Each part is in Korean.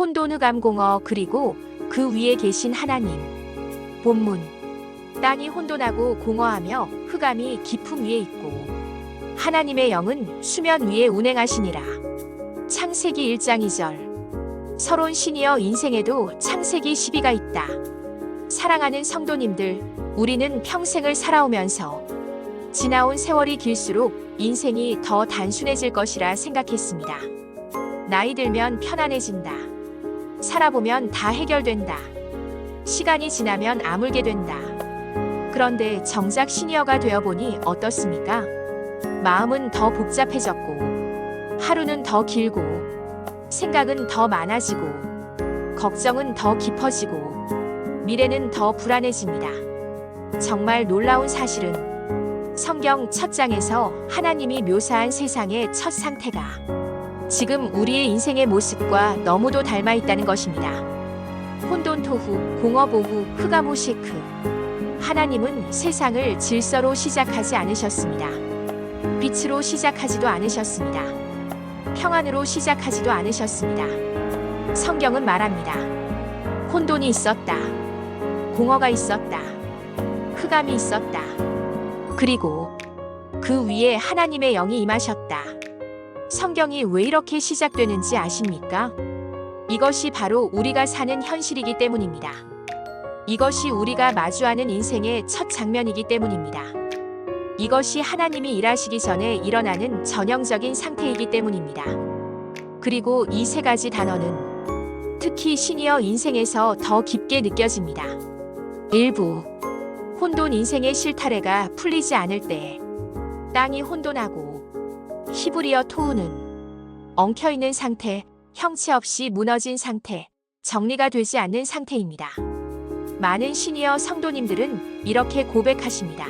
혼돈 흑암공허 그리고 그 위에 계신 하나님. 본문. 땅이 혼돈하고 공허하며 흑암이 깊음 위에 있고 하나님의 영은 수면 위에 운행하시니라. 창세기 1장 2절. 서론 시니어 인생에도 창세기 12가 있다. 사랑하는 성도님들, 우리는 평생을 살아오면서 지나온 세월이 길수록 인생이 더 단순해질 것이라 생각했습니다. 나이 들면 편안해진다. 살아보면 다 해결된다. 시간이 지나면 아물게 된다. 그런데 정작 시니어가 되어보니 어떻습니까? 마음은 더 복잡해졌고, 하루는 더 길고, 생각은 더 많아지고, 걱정은 더 깊어지고, 미래는 더 불안해집니다. 정말 놀라운 사실은 성경 첫 장에서 하나님이 묘사한 세상의 첫 상태가 지금 우리의 인생의 모습과 너무도 닮아 있다는 것입니다. 혼돈토후, 공허보후, 흑암호셰크. 하나님은 세상을 질서로 시작하지 않으셨습니다. 빛으로 시작하지도 않으셨습니다. 평안으로 시작하지도 않으셨습니다. 성경은 말합니다. 혼돈이 있었다. 공허가 있었다. 흑암이 있었다. 그리고 그 위에 하나님의 영이 임하셨다. 성경이 왜 이렇게 시작되는지 아십니까? 이것이 바로 우리가 사는 현실이기 때문입니다. 이것이 우리가 마주하는 인생의 첫 장면이기 때문입니다. 이것이 하나님이 일하시기 전에 일어나는 전형적인 상태이기 때문입니다. 그리고 이 세 가지 단어는 특히 시니어 인생에서 더 깊게 느껴집니다. 일부. 혼돈 인생의 실타래가 풀리지 않을 때 땅이 혼돈하고 히브리어 토우는 엉켜있는 상태, 형체 없이 무너진 상태, 정리가 되지 않는 상태입니다. 많은 시니어 성도님들은 이렇게 고백하십니다.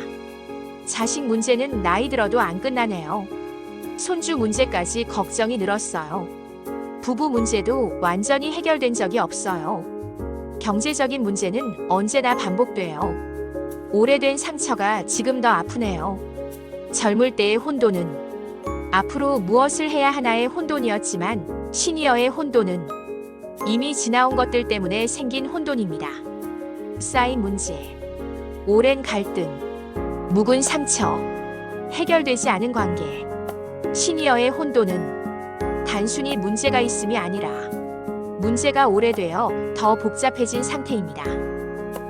자식 문제는 나이 들어도 안 끝나네요. 손주 문제까지 걱정이 늘었어요. 부부 문제도 완전히 해결된 적이 없어요. 경제적인 문제는 언제나 반복돼요. 오래된 상처가 지금 더 아프네요. 젊을 때의 혼돈은 앞으로 무엇을 해야 하나의 혼돈이었지만 시니어의 혼돈은 이미 지나온 것들 때문에 생긴 혼돈입니다. 쌓인 문제, 오랜 갈등, 묵은 상처, 해결되지 않은 관계. 시니어의 혼돈은 단순히 문제가 있음이 아니라 문제가 오래되어 더 복잡해진 상태입니다.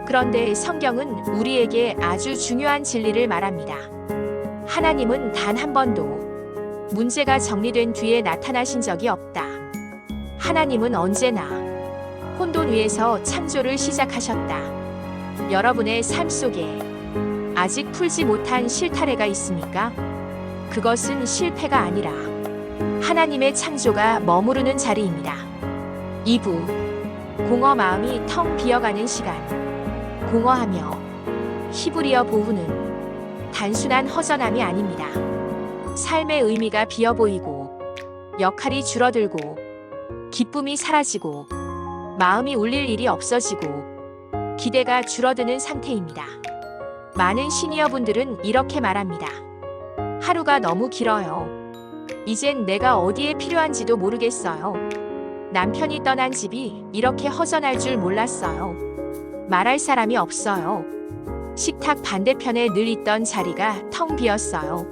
그런데 성경은 우리에게 아주 중요한 진리를 말합니다. 하나님은 단 한 번도 문제가 정리된 뒤에 나타나신 적이 없다. 하나님은 언제나 혼돈 위에서 창조를 시작하셨다. 여러분의 삶 속에 아직 풀지 못한 실타래가 있습니까? 그것은 실패가 아니라 하나님의 창조가 머무르는 자리입니다. 2부. 공허 마음이 텅 비어가는 시간. 공허하며 히브리어 보후는 단순한 허전함이 아닙니다. 삶의 의미가 비어 보이고 역할이 줄어들고 기쁨이 사라지고 마음이 울릴 일이 없어지고 기대가 줄어드는 상태입니다. 많은 시니어분들은 이렇게 말합니다. 하루가 너무 길어요. 이젠 내가 어디에 필요한지도 모르겠어요. 남편이 떠난 집이 이렇게 허전할 줄 몰랐어요. 말할 사람이 없어요. 식탁 반대편에 늘 있던 자리가 텅 비었어요.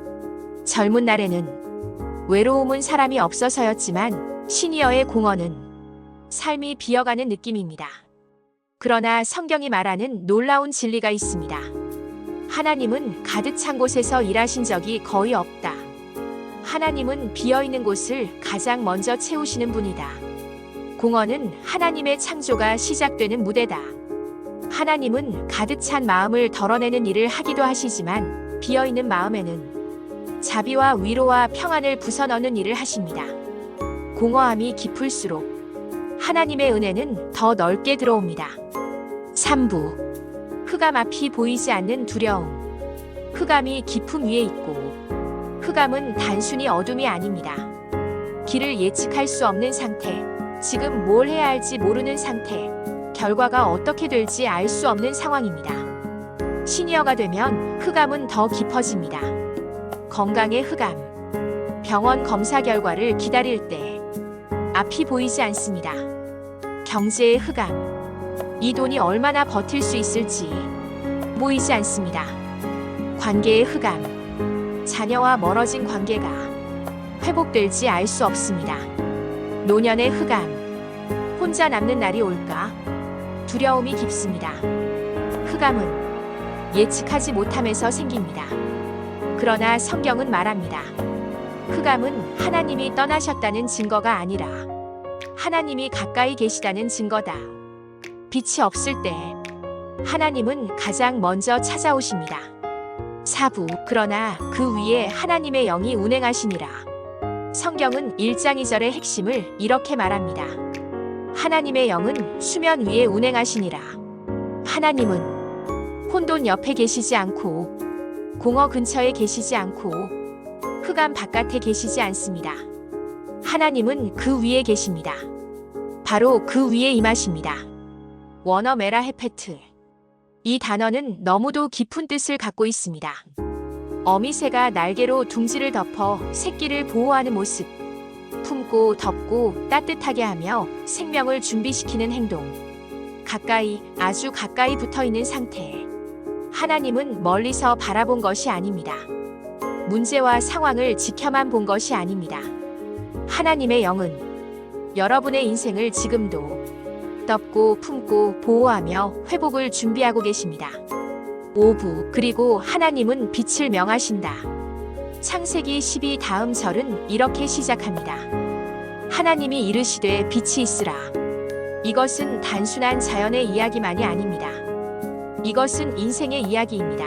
젊은 날에는 외로움은 사람이 없어서였지만 시니어의 공허는 삶이 비어가는 느낌입니다. 그러나 성경이 말하는 놀라운 진리가 있습니다. 하나님은 가득 찬 곳에서 일하신 적이 거의 없다. 하나님은 비어있는 곳을 가장 먼저 채우시는 분이다. 공허는 하나님의 창조가 시작되는 무대다. 하나님은 가득 찬 마음을 덜어내는 일을 하기도 하시지만 비어있는 마음에는 자비와 위로와 평안을 부숴넣는 일을 하십니다. 공허함이 깊을수록 하나님의 은혜는 더 넓게 들어옵니다. 3부. 흑암 앞이 보이지 않는 두려움. 흑암이 깊음 위에 있고 흑암은 단순히 어둠이 아닙니다. 길을 예측할 수 없는 상태, 지금 뭘 해야 할지 모르는 상태, 결과가 어떻게 될지 알 수 없는 상황입니다. 시니어가 되면 흑암은 더 깊어집니다. 건강의 흑암. 병원 검사 결과를 기다릴 때 앞이 보이지 않습니다. 경제의 흑암. 이 돈이 얼마나 버틸 수 있을지 보이지 않습니다. 관계의 흑암. 자녀와 멀어진 관계가 회복될지 알 수 없습니다. 노년의 흑암. 혼자 남는 날이 올까? 두려움이 깊습니다. 흑암은 예측하지 못함에서 생깁니다. 그러나 성경은 말합니다. 흑암은 하나님이 떠나셨다는 증거가 아니라 하나님이 가까이 계시다는 증거다. 빛이 없을 때 하나님은 가장 먼저 찾아오십니다. 사부. 그러나 그 위에 하나님의 영이 운행하시니라. 성경은 1장 2절의 핵심을 이렇게 말합니다. 하나님의 영은 수면 위에 운행하시니라. 하나님은 혼돈 옆에 계시지 않고 공허 근처에 계시지 않고 흑암 바깥에 계시지 않습니다. 하나님은 그 위에 계십니다. 바로 그 위에 임하십니다. 워너 메라 헤페트. 이 단어는 너무도 깊은 뜻을 갖고 있습니다. 어미새가 날개로 둥지를 덮어 새끼를 보호하는 모습. 품고 덮고 따뜻하게 하며 생명을 준비시키는 행동. 가까이, 아주 가까이 붙어 있는 상태. 하나님은 멀리서 바라본 것이 아닙니다. 문제와 상황을 지켜만 본 것이 아닙니다. 하나님의 영은 여러분의 인생을 지금도 덮고 품고 보호하며 회복을 준비하고 계십니다. 5부. 그리고 하나님은 빛을 명하신다. 창세기 12 다음 절은 이렇게 시작합니다. 하나님이 이르시되 빛이 있으라. 이것은 단순한 자연의 이야기만이 아닙니다. 이것은 인생의 이야기입니다.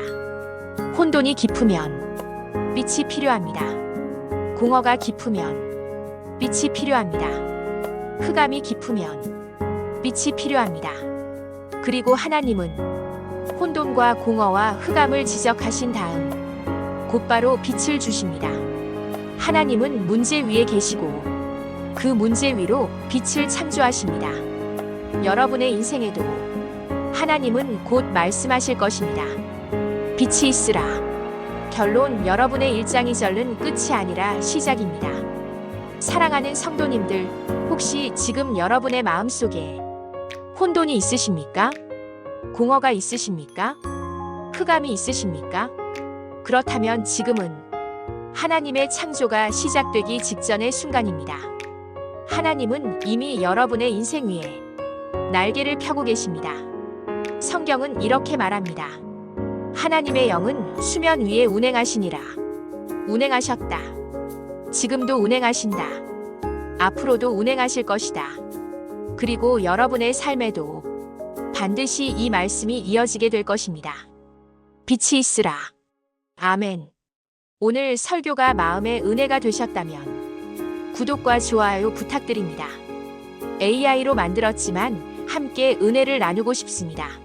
혼돈이 깊으면 빛이 필요합니다. 공허가 깊으면 빛이 필요합니다. 흑암이 깊으면 빛이 필요합니다. 그리고 하나님은 혼돈과 공허와 흑암을 지적하신 다음 곧바로 빛을 주십니다. 하나님은 문제 위에 계시고 그 문제 위로 빛을 창조하십니다. 여러분의 인생에도 하나님은 곧 말씀하실 것입니다. 빛이 있으라. 결론. 여러분의 1장 2절은 끝이 아니라 시작입니다. 사랑하는 성도님들, 혹시 지금 여러분의 마음속에 혼돈이 있으십니까? 공허가 있으십니까? 흑암이 있으십니까? 그렇다면 지금은 하나님의 창조가 시작되기 직전의 순간입니다. 하나님은 이미 여러분의 인생 위에 날개를 펴고 계십니다. 성경은 이렇게 말합니다. 하나님의 영은 수면 위에 운행하시니라. 운행하셨다. 지금도 운행하신다. 앞으로도 운행하실 것이다. 그리고 여러분의 삶에도 반드시 이 말씀이 이어지게 될 것입니다. 빛이 있으라. 아멘. 오늘 설교가 마음의 은혜가 되셨다면 구독과 좋아요 부탁드립니다. AI로 만들었지만 함께 은혜를 나누고 싶습니다.